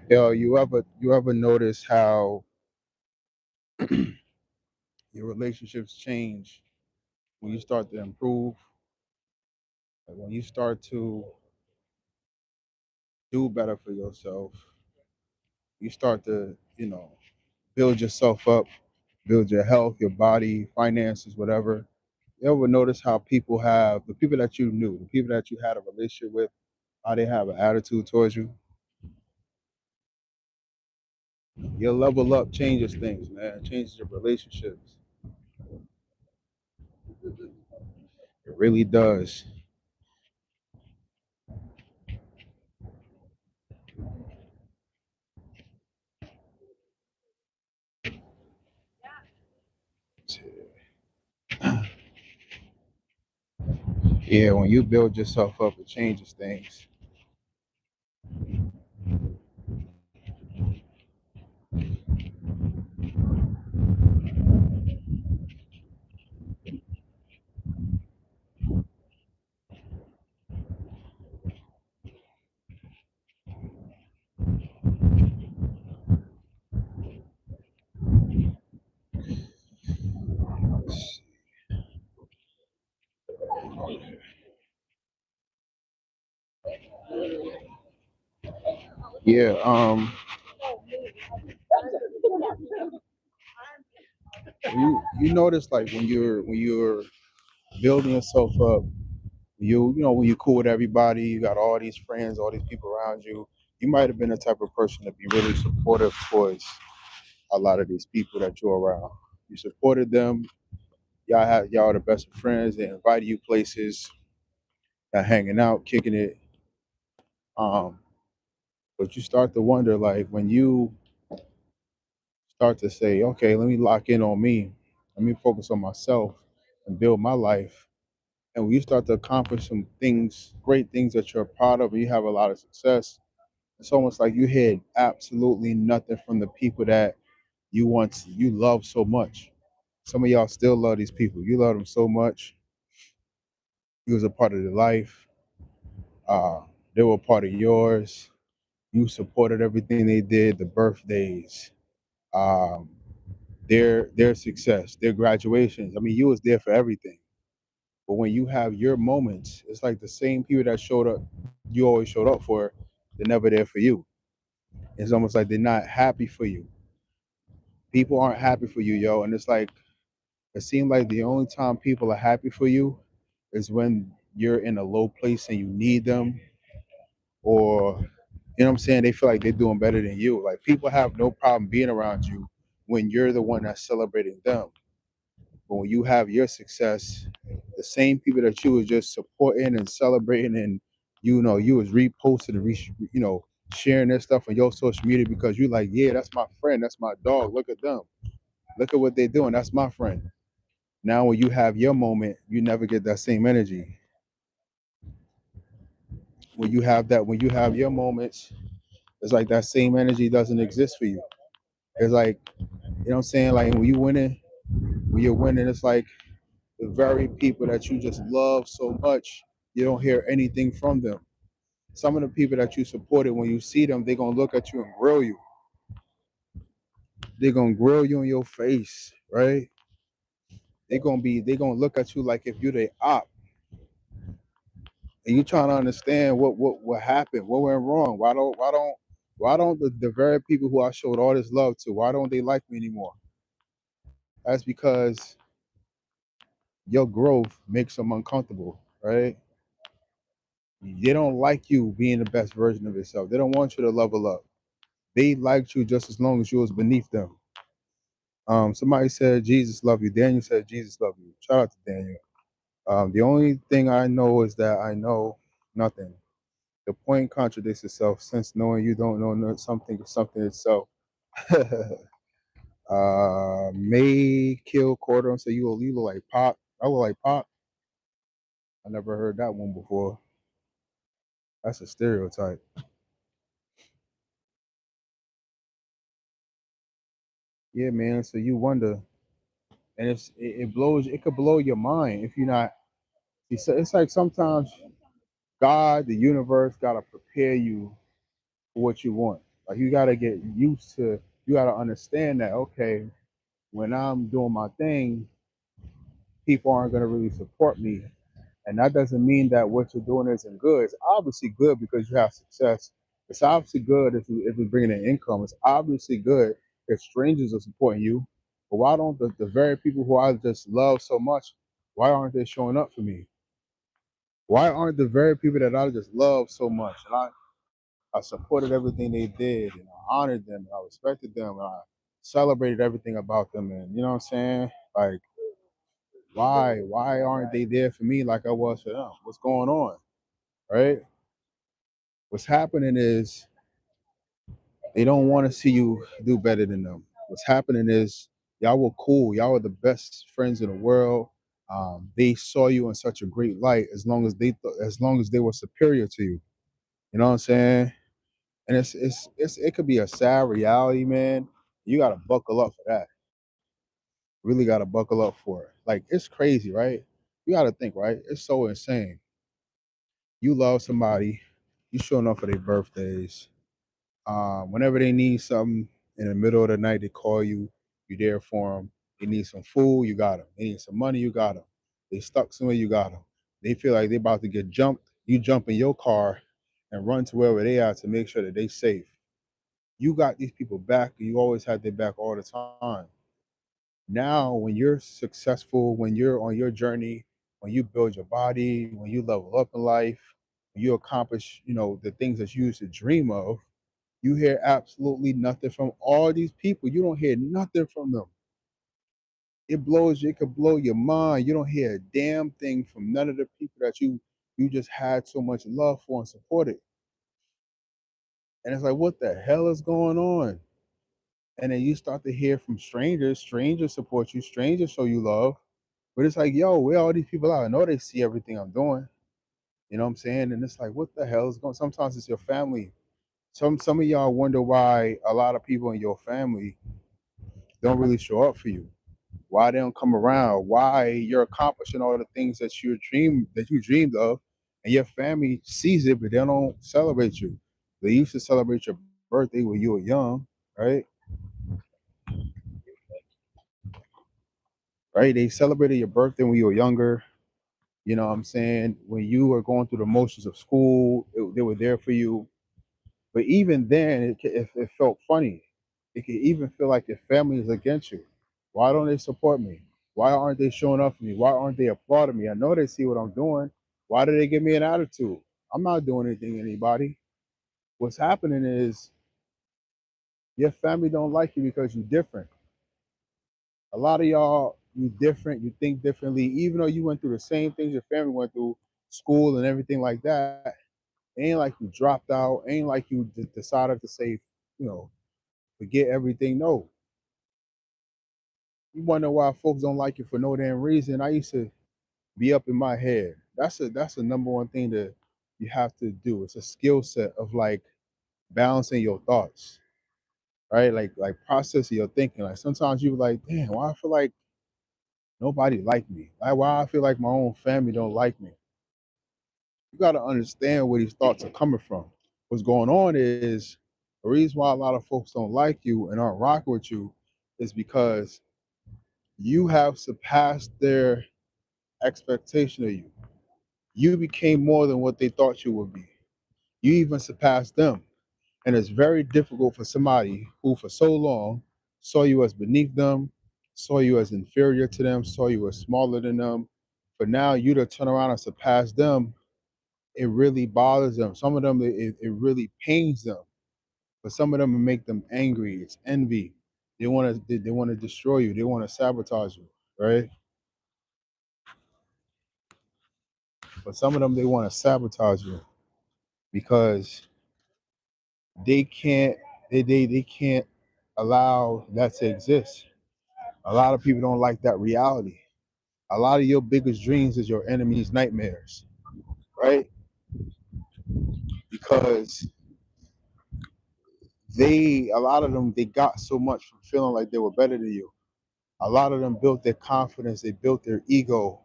Yo, you ever notice how your relationships change when you start to improve? Like when you start to do better for yourself, you start to, build yourself up, build your health, your body, finances, whatever. You ever notice how people have the people that you knew, the people that you had a relationship with, how they have an attitude towards you? Your level up changes things, man. It changes your relationships. It really does. Yeah, when you build yourself up, it changes things. Yeah, you notice like when you're building yourself up, when you're cool with everybody, you got all these friends, all these people around you. You might have been the type of person to be really supportive towards a lot of these people that you're around. You supported them. Y'all are the best of friends. They invited you places, hanging out, kicking it. Um, but you start to wonder, like when you start to say, okay, let me lock in on me, let me focus on myself and build my life. And when you start to accomplish some things, great things that you're proud of, and you have a lot of success, it's almost like you had absolutely nothing from the people that you love so much. Some of y'all still love these people. You love them so much. You was a part of their life. Uh, they were a part of yours. You supported everything they did, the birthdays, um, their success, their graduations. I mean, you was there for everything. But when you have your moments, it's like the same people that showed up, you always showed up for, they're never there for you. It's almost like they're not happy for you. People aren't happy for you, yo. And it's like it seems like the only time people are happy for you is when you're in a low place and you need them, or what I'm saying, they feel like they're doing better than you. Like people have no problem being around you when you're the one that's celebrating them. But when you have your success, the same people that you was just supporting and celebrating, and you was reposting and sharing their stuff on your social media because you like, yeah, that's my friend, that's my dog. Look at them, look at what they're doing. That's my friend. Now, when you have your moment, you never get that same energy. When you have your moments, it's like that same energy doesn't exist for you. It's like, what I'm saying? Like when you're winning, it's like the very people that you just love so much, you don't hear anything from them. Some of the people that you supported, when you see them, they're gonna look at you and grill you. They're gonna grill you in your face, right? They're gonna look at you like if you're the op, and you trying to understand what happened, what went wrong. Why don't the very people who I showed all this love to, why don't they like me anymore? That's because your growth makes them uncomfortable, right? They don't like you being the best version of yourself. They don't want you to level up. They liked you just as long as you was beneath them. Somebody said Jesus love you. Daniel said Jesus love you. Shout out to Daniel. The only thing I know is that I know nothing. The point contradicts itself, since knowing you don't know something is something itself. May kill quarter and say you look like Pop. I look like Pop. I never heard that one before. That's a stereotype. Yeah, man. So you wonder, and it blows. It could blow your mind if you're not. It's like sometimes God, the universe, gotta prepare you for what you want. Like you gotta get used to. You gotta understand that okay, when I'm doing my thing, people aren't gonna really support me, and that doesn't mean that what you're doing isn't good. It's obviously good because you have success. It's obviously good if you're bringing in income. It's obviously good if strangers are supporting you. But why don't the very people who I just love so much, why aren't they showing up for me? Why aren't the very people that I just love so much and I supported everything they did and I honored them and I respected them and I celebrated everything about them and you know what I'm saying? Like why aren't they there for me like I was for them? What's going on? Right? What's happening is they don't want to see you do better than them. What's happening is y'all were cool. Y'all were the best friends in the world. They saw you in such a great light as long as they were superior to you. You know what I'm saying? And it could be a sad reality, man. You gotta buckle up for that. Really gotta buckle up for it. Like it's crazy, right? You gotta think, right? It's so insane. You love somebody, you showing up for their birthdays. Whenever they need something in the middle of the night, they call you. You there for them. They need some food, you got them. They need some money, you got them. They stuck somewhere, you got them. They feel like they about to get jumped. You jump in your car and run to wherever they are to make sure that they safe. You got these people back, and you always had their back all the time. Now, when you're successful, when you're on your journey, when you build your body, when you level up in life, when you accomplish, the things that you used to dream of, you hear absolutely nothing from all these people. You don't hear nothing from them. It could blow your mind. You don't hear a damn thing from none of the people that you just had so much love for and supported. And it's like, what the hell is going on? And then you start to hear from strangers. Strangers support you. Strangers show you love. But it's like, yo, where all these people are? I know they see everything I'm doing. You know what I'm saying? And it's like, what the hell is going? Sometimes it's your family. Some of y'all wonder why a lot of people in your family don't really show up for you. Why they don't come around? Why you're accomplishing all the things that you dreamed of, and your family sees it, but they don't celebrate you. They used to celebrate your birthday when you were young, right? Right? They celebrated your birthday when you were younger. You know what I'm saying? When you were going through the motions of school, they were there for you. But even then, it felt funny. It could even feel like your family is against you. Why don't they support me? Why aren't they showing up for me? Why aren't they applauding me? I know they see what I'm doing. Why do they give me an attitude? I'm not doing anything to anybody. What's happening is your family don't like you because you're different. A lot of y'all, you different, you think differently, even though you went through the same things your family went through, school and everything like that. It ain't like you dropped out. Ain't like you decided to say, you know, forget everything. No, you wonder why folks don't like you for no damn reason. I used to be up in my head. That's the number one thing that you have to do. It's a skill set of like balancing your thoughts, right? Like processing your thinking. Like sometimes you like, damn, why I feel like nobody like me? Like why I feel like my own family don't like me? You got to understand where these thoughts are coming from. What's going on is the reason why a lot of folks don't like you and aren't rocking with you is because you have surpassed their expectation of you. You became more than what they thought you would be. You even surpassed them. And it's very difficult for somebody who, for so long, saw you as beneath them, saw you as inferior to them, saw you as smaller than them. For now, you to turn around and surpass them, it really bothers them. Some of them, it really pains them. But some of them will make them angry. It's envy. They want to destroy you. They want to sabotage you, right? But some of them they want to sabotage you because they can't they can't allow that to exist. A lot of people don't like that reality. A lot of your biggest dreams is your enemy's nightmares, right? Because a lot of them they got so much from feeling like they were better than you. A lot of them built their confidence, they built their ego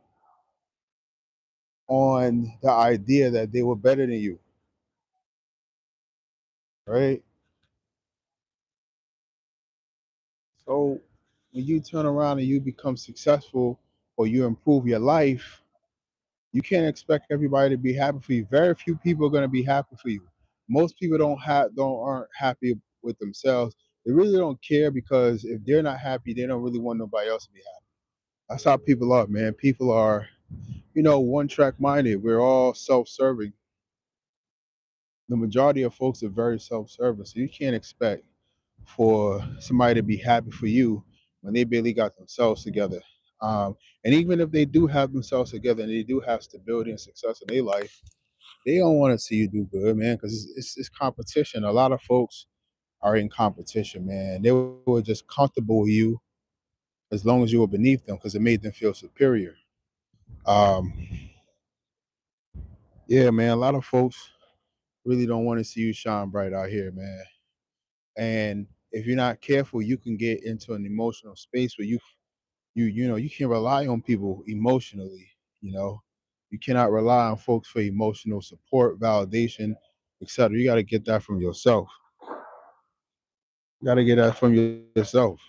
on the idea that they were better than you, right? So when you turn around and you become successful or you improve your life, you can't expect everybody to be happy for you. Very few people are going to be happy for you. Most people don't aren't happy with themselves. They really don't care because if they're not happy, they don't really want nobody else to be happy. That's how people are, man. People are, one track minded. We're all self serving. The majority of folks are very self serving. So you can't expect for somebody to be happy for you when they barely got themselves together. And even if they do have themselves together and they do have stability and success in their life, they don't want to see you do good, man, because it's competition. A lot of folks are in competition, man. They were just comfortable with you as long as you were beneath them because it made them feel superior. Um, yeah, man, a lot of folks really don't want to see you shine bright out here, man. And if you're not careful, you can get into an emotional space where you can rely on people emotionally. You know, you cannot rely on folks for emotional support, validation, etc. You got to get that from yourself. You got to get that from yourself.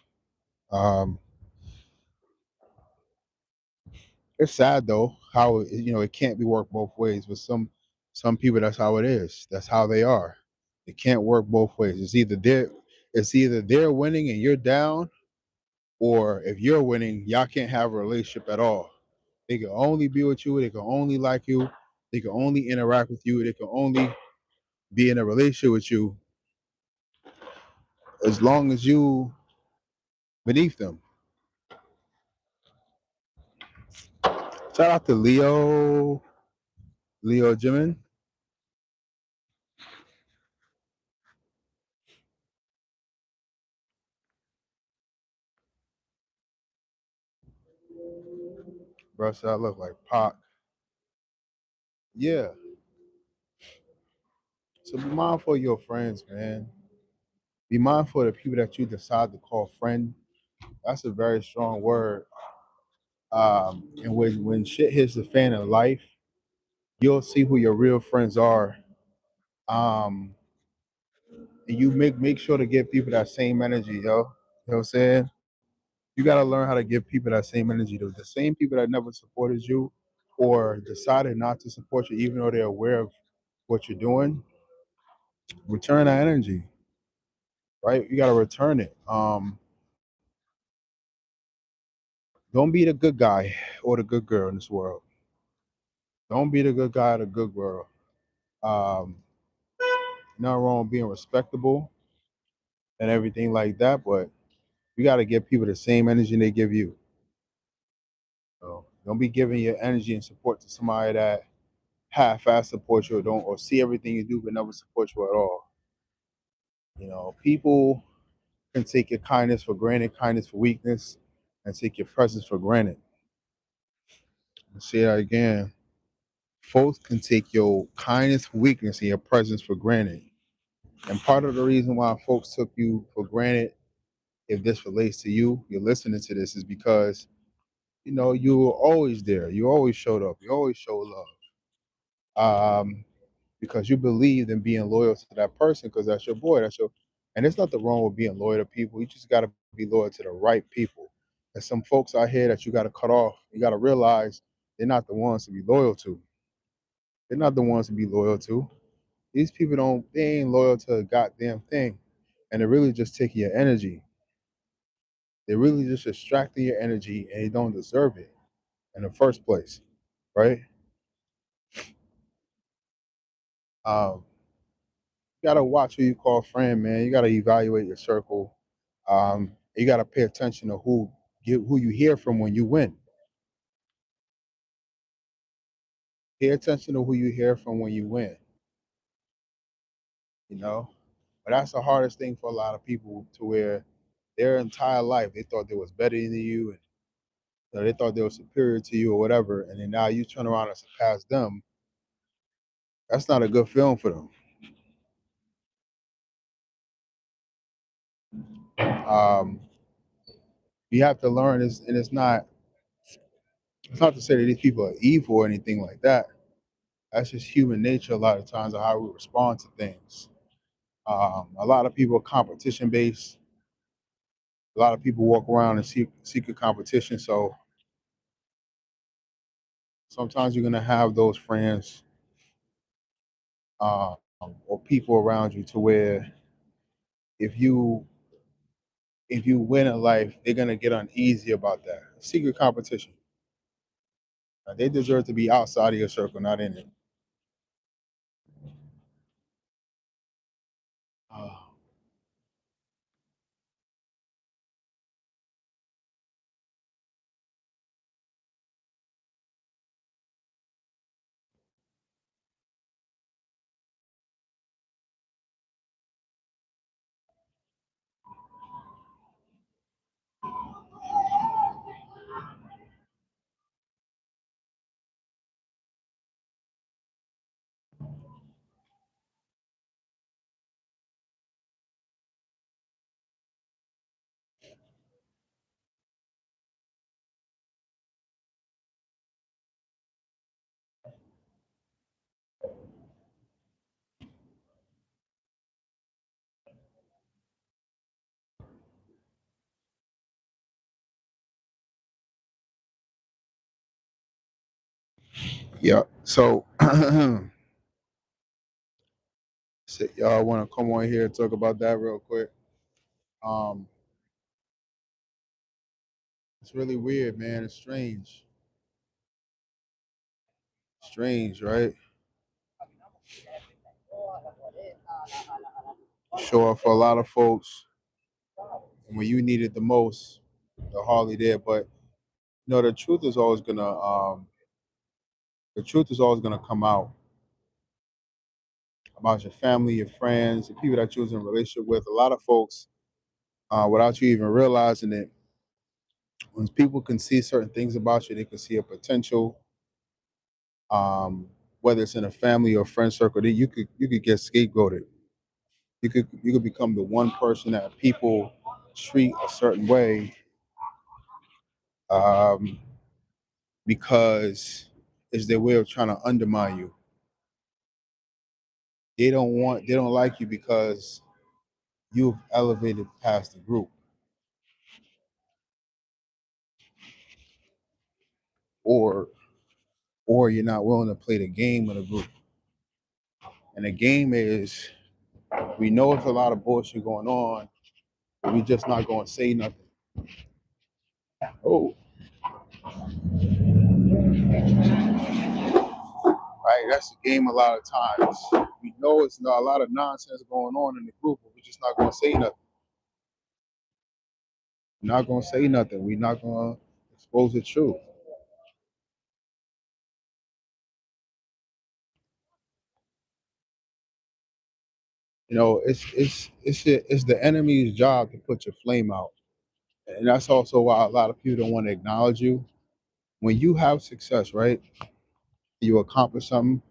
Um, it's sad though how it can't be worked both ways. But some people, that's how it is. That's how they are. It can't work both ways. It's either they're winning and you're down, or if you're winning, y'all can't have a relationship at all. They can only be with you. They can only like you. They can only interact with you. They can only be in a relationship with you as long as you beneath them. Shout out to Leo Jimin. Bro said I look like Pac. Yeah. So be mindful of your friends, man. Be mindful of the people that you decide to call friend. That's a very strong word. And when shit hits the fan in life, you'll see who your real friends are. Um, and you make sure to give people that same energy, yo. You know what I'm saying? You gotta learn how to give people that same energy. The same people that never supported you or decided not to support you, even though they're aware of what you're doing, return that energy, right? You gotta return it. Don't be the good guy or the good girl in this world. Don't be the good guy or the good girl. Um, Nothing wrong with being respectable and everything like that, but you gotta give people the same energy they give you. So don't be giving your energy and support to somebody that half-ass support you or see everything you do but never support you at all. People can take your kindness for granted, kindness for weakness, and take your presence for granted. I'll say that again. Folks can take your kindness for weakness and your presence for granted. And part of the reason why folks took you for granted, if this relates to you, you're listening to this, is because you were always there. You always showed up. You always showed love. Because you believed in being loyal to that person because that's your boy. And there's nothing wrong with being loyal to people. You just got to be loyal to the right people. There's some folks out here that you got to cut off. You got to realize they're not the ones to be loyal to. They're not the ones to be loyal to. These people they ain't loyal to a goddamn thing. And they're really just taking your energy. They're really just extracting your energy and they don't deserve it in the first place. Right? Um, you gotta watch who you call friend, man. You gotta evaluate your circle. You gotta pay attention to who you hear from when you win. Pay attention to who you hear from when you win. You know, but that's the hardest thing for a lot of people to where their entire life they thought they was better than you, and they thought they were superior to you or whatever, and then now you turn around and surpass them. That's not a good feeling for them. Um, you have to learn this, and it's not to say that these people are evil or anything like that. That's just human nature a lot of times of how we respond to things. A lot of people are competition based. A lot of people walk around and seek a competition. So sometimes you're gonna have those friends um, or people around you to where if you if you win in life, they're gonna get uneasy about that. Secret competition. They deserve to be outside of your circle, not in it. Uh, yeah. So, so y'all want to come on here and talk about that real quick? Um, it's really weird, man. It's strange. Strange, right? Show up for a lot of folks, and when you need it the most, they're hardly there. But you know, the truth is always gonna come out about your family, your friends, the people that you was in a relationship with. A lot of folks, without you even realizing it, when people can see certain things about you, they can see a potential. Um, whether it's in a family or friend circle, that you could get scapegoated. You could become the one person that people treat a certain way um, because it's their way of trying to undermine you. They don't like you because you've elevated past the group, or you're not willing to play the game of the group. And the game is, we know it's a lot of bullshit going on, but we just not going to say nothing. Oh, right. That's the game. A lot of times, we know it's not a lot of nonsense going on in the group, but we're just not going to say nothing. We're not going to say nothing. We're not going to expose the truth. You know, it's the enemy's job to put your flame out, and that's also why a lot of people don't want to acknowledge you. When you have success, right? You accomplish something.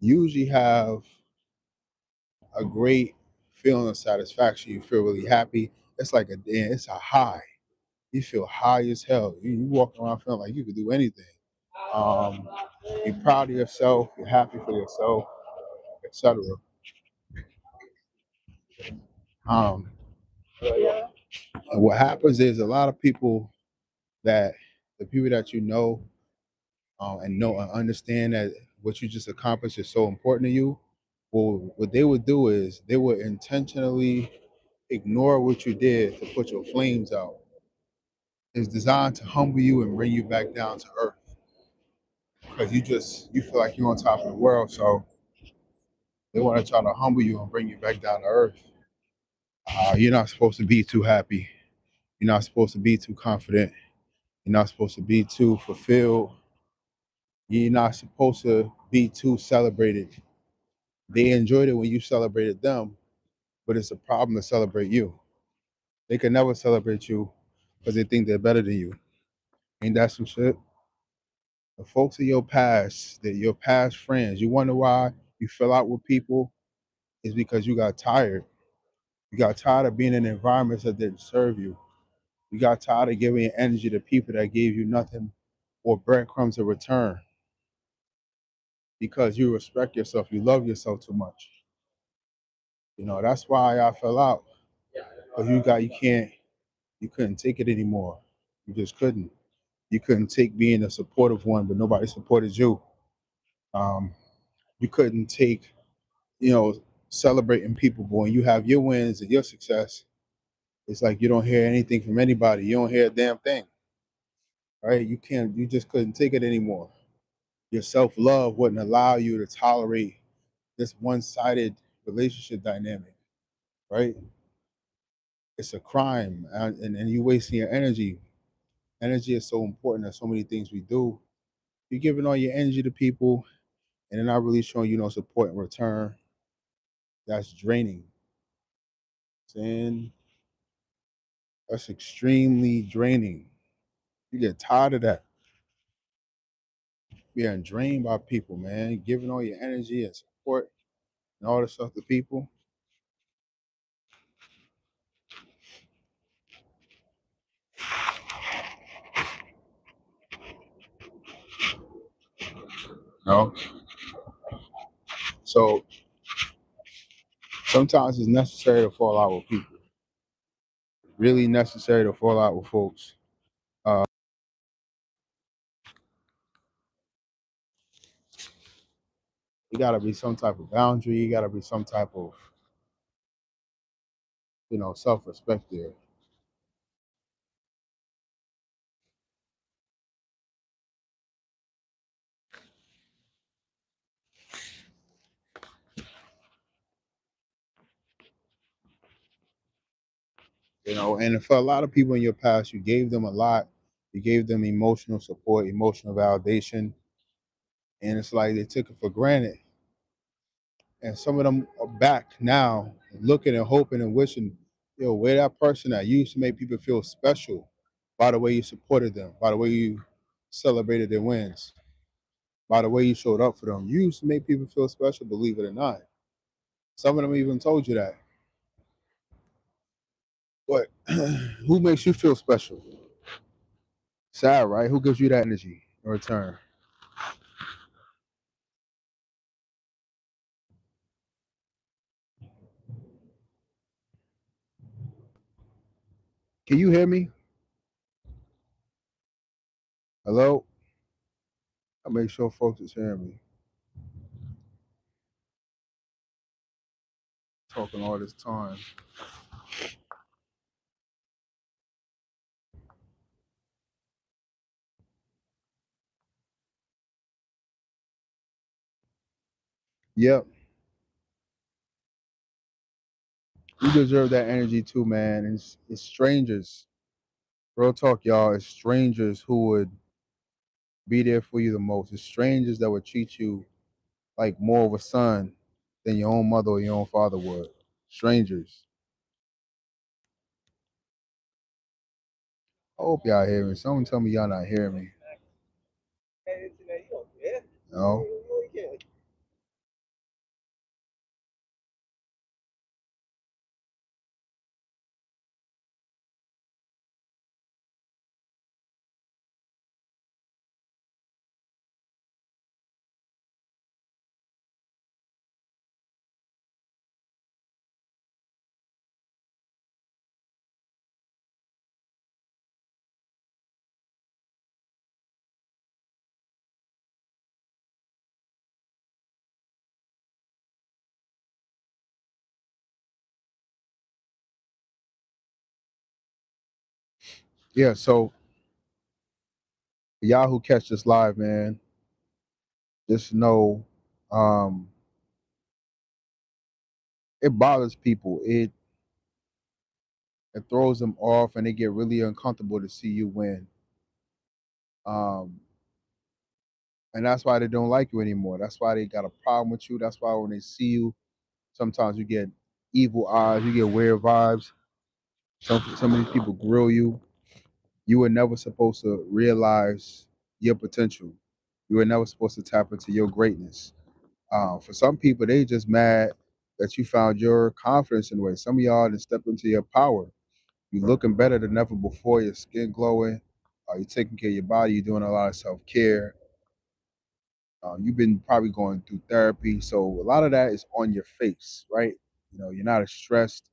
You usually have a great feeling of satisfaction. You feel really happy. It's like it's a high. You feel high as hell. You walk around feeling like you could do anything. Um, you're proud of yourself. You're happy for yourself, etc. Um, and what happens is a lot of people that the people that you know and know and understand that what you just accomplished is so important to you. Well, what they would do is they would intentionally ignore what you did to put your flames out. It's designed to humble you and bring you back down to earth because you feel like you're on top of the world. So they want to try to humble you and bring you back down to earth. You're not supposed to be too happy. You're not supposed to be too confident. You're not supposed to be too fulfilled. You're not supposed to be too celebrated. They enjoyed it when you celebrated them, but it's a problem to celebrate you. They can never celebrate you because they think they're better than you. Ain't that some shit? The folks in your past, that your past friends, you wonder why you fell out with people is because you got tired. You got tired of being in environments that didn't serve you. You got tired of giving your energy to people that gave you nothing or breadcrumbs in return because you respect yourself, you love yourself too much. You know, that's why I fell out. Because you can't You couldn't take it anymore. You just couldn't. You couldn't take being a supportive one, but nobody supported you. Um, you couldn't take, you know, celebrating people, but when you have your wins and your success, it's like you don't hear anything from anybody. You don't hear a damn thing, right? You can't. You just couldn't take it anymore. Your self love wouldn't allow you to tolerate this one sided relationship dynamic, right? It's a crime, and you wasting your energy. Energy is so important in so many things we do. You're giving all your energy to people, and they're not really showing you no support in return. That's draining. And that's extremely draining. You get tired of that. Being drained by people, man. Giving all your energy and support and all this stuff to people. No. So sometimes it's necessary to fall out with people. Really necessary to fall out with folks. Uh, you gotta be some type of boundary. You gotta be some type of, self-respect there. And for a lot of people in your past, you gave them a lot. You gave them emotional support, emotional validation, and it's like they took it for granted. And some of them are back now, looking and hoping and wishing, where that person that used to make people feel special by the way you supported them, by the way you celebrated their wins, by the way you showed up for them. You used to make people feel special, believe it or not. Some of them even told you that. But who makes you feel special? Sad, right? Who gives you that energy in return? Can you hear me? Hello? I make sure folks is hearing me. Talking all this time. Yep. You deserve that energy too, man. It's strangers. Real talk, y'all. It's strangers who would be there for you the most. It's strangers that would treat you like more of a son than your own mother or your own father would. Strangers. I hope y'all hear me. Someone tell me y'all not hearing me. No? Yeah, so y'all who catch this live, man, just know um it bothers people. It throws them off and they get really uncomfortable to see you win. Um and that's why they don't like you anymore. That's why they got a problem with you. That's why when they see you, sometimes you get evil eyes, you get weird vibes. Some of these people grill you. You were never supposed to realize your potential. You were never supposed to tap into your greatness. For some people, they just mad that you found your confidence in the way. Some of y'all done stepped into your power. You looking better than ever before. Your skin glowing. You're taking care of your body. You're doing a lot of self care. You've been probably going through therapy, so a lot of that is on your face, right? You're not as stressed.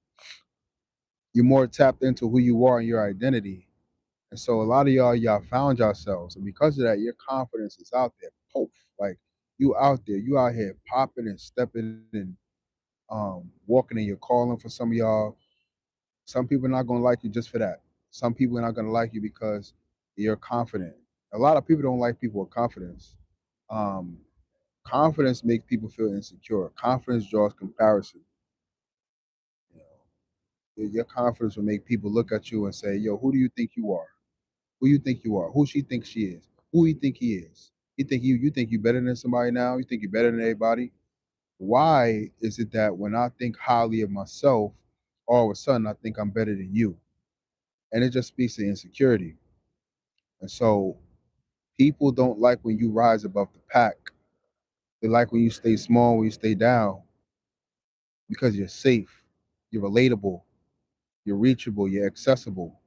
You're more tapped into who you are and your identity. And so a lot of y'all found yourselves. And because of that, your confidence is out there. Poof. Like you out there. You out here popping and stepping and walking in your calling for some of y'all. Some people are not gonna like you just for that. Some people are not gonna like you because you're confident. A lot of people don't like people with confidence. Um, Confidence makes people feel insecure. Confidence draws comparison. You know, your confidence will make people look at you and say, "Yo, who do you think you are? Who you think you are? Who she thinks she is? Who you think he is? You think you better than somebody now? You think you're better than everybody? Why is it that when I think highly of myself, all of a sudden I think I'm better than you?" And it just speaks to insecurity. And so people don't like when you rise above the pack. They like when you stay small, when you stay down, because you're safe, you're relatable, you're reachable, you're accessible.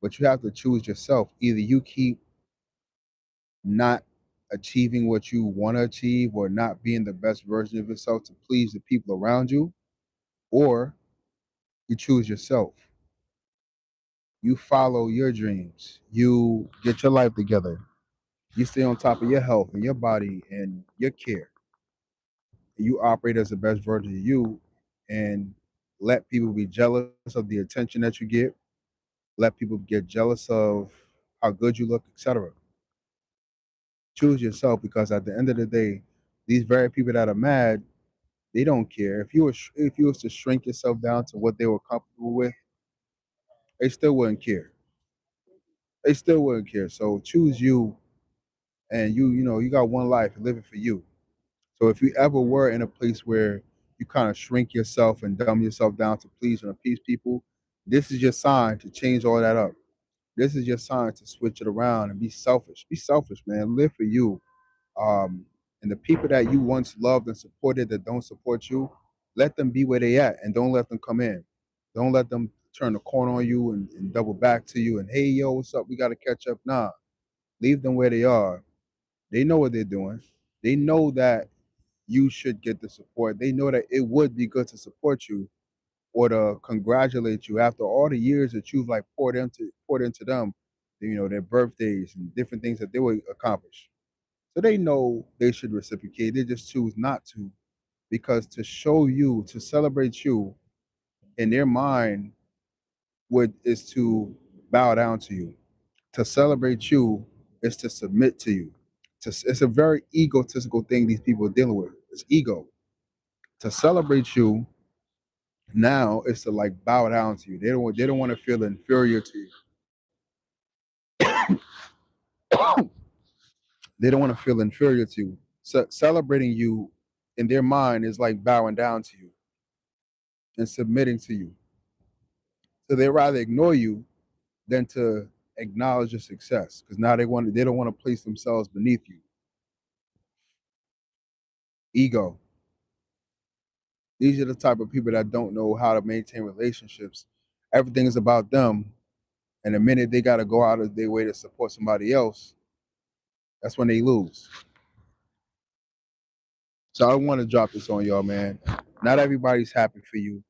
But you have to choose yourself. Either you keep not achieving what you want to achieve or not being the best version of yourself to please the people around you, or you choose yourself. You follow your dreams. You get your life together. You stay on top of your health and your body and your care. You operate as the best version of you and let people be jealous of the attention that you get. Let people get jealous of how good you look, etc. Choose yourself because at the end of the day, these very people that are mad, they don't care. If you was to shrink yourself down to what they were comfortable with, they still wouldn't care. They still wouldn't care. So choose you, and you got one life, live it for you. So if you ever were in a place where you kind of shrink yourself and dumb yourself down to please and appease people, this is your sign to change all that up. This is your sign to switch it around and be selfish. Be selfish, man. Live for you. Um, and the people that you once loved and supported that don't support you, let them be where they at and don't let them come in. Don't let them turn the corner on you and double back to you and hey yo, what's up? We gotta catch up. Nah. Leave them where they are. They know what they're doing. They know that you should get the support. They know that it would be good to support you or to congratulate you after all the years that you've like poured into them, their birthdays and different things that they would accomplish. So they know they should reciprocate. They just choose not to because to show you, to celebrate you in their mind would is to bow down to you. To celebrate you is to submit to you. It's a very egotistical thing these people are dealing with. It's ego. To celebrate you now is to like bow down to you. They don't want to feel inferior to you. They don't want to feel inferior to you. So celebrating you in their mind is like bowing down to you and submitting to you. So they rather ignore you than to acknowledge your success because now they don't want to place themselves beneath you. Ego. These are the type of people that don't know how to maintain relationships. Everything is about them, and the minute they got to go out of their way to support somebody else, that's when they lose. So I want to drop this on y'all, man. Not everybody's happy for you.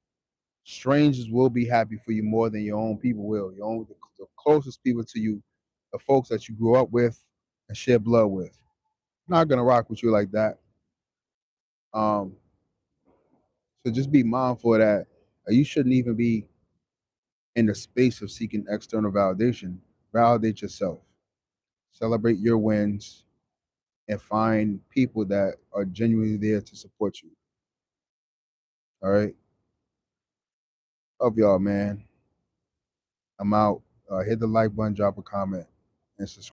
Strangers will be happy for you more than your own people will. The closest people to you, the folks that you grew up with and share blood with. Not gonna rock with you like that. Um, so just be mindful of that. You shouldn't even be in the space of seeking external validation. Validate yourself. Celebrate your wins and find people that are genuinely there to support you. All right. Love y'all, man. I'm out. Hit the like button, drop a comment, and subscribe.